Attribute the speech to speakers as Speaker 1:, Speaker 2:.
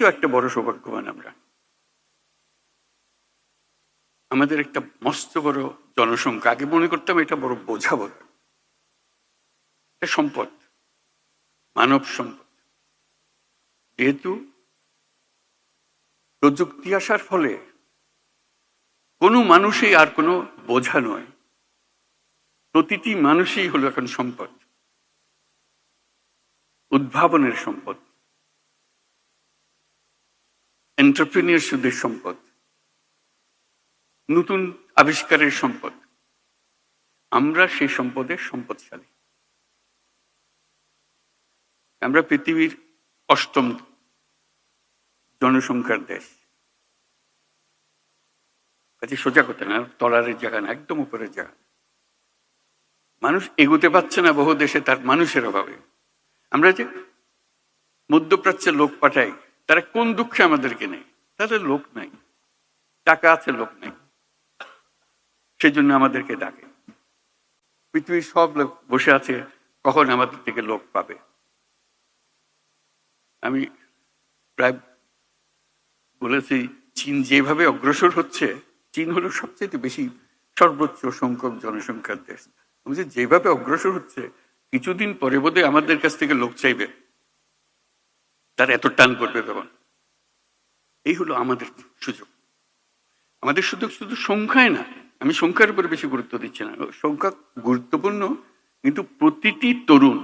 Speaker 1: এমনিতেও একটা বড় সৌভাগ্যবান আমরা। আমাদের একটা মস্ত বড় জনসংখ্যা। আগে মনে করতাম এটা বড় বোঝা বলে, এটা সম্পদ, মানব সম্পদ। যেহেতু প্রযুক্তি আসার ফলে কোনো মানুষই আর কোনো বোঝা নয়, প্রতিটি মানুষই হলো এখন সম্পদ, উদ্ভাবনের সম্পদ, এন্টারপ্রেনিয়ারশিপের সম্পদ, নতুন আবিষ্কারের সম্পদ। আমরা সেই সম্পদের সম্পদশালী। আমরা পৃথিবীর 8ম জনসংখ্যার দেশ। কাজে সোজা কথা না, তলারের জায়গা না, একদম উপরের জায়গা। মানুষ এগোতে পারছে না বহু দেশে তার মানুষের অভাবে। আমরা যে মধ্যপ্রাচ্যে লোক পাঠাই, তারা কোন দুঃখে আমাদেরকে নেই? তাদের লোক নাই, টাকা আছে, লোক নেই, সেই জন্য আমাদেরকে ডাকে। পৃথিবীর সব লোক বসে আছে কখন আমাদের থেকে লোক পাবে। আমি প্রায় বলেছি, চীন যেভাবে অগ্রসর হচ্ছে, চীন হলো সবচেয়ে বেশি সর্বোচ্চ সংখ্যক জনসংখ্যার দেশ। যেভাবে অগ্রসর হচ্ছে, কিছুদিন পরে বোধহয় আমাদের কাছ থেকে লোক চাইবে, তার এত টান করবে তখন। এই হলো আমাদের সুযোগ। আমাদের সুযোগ শুধু সংখ্যায় না, আমি সংখ্যার উপরে বেশি গুরুত্ব দিচ্ছি না, সংখ্যা গুরুত্বপূর্ণ, কিন্তু প্রতিটি তরুণ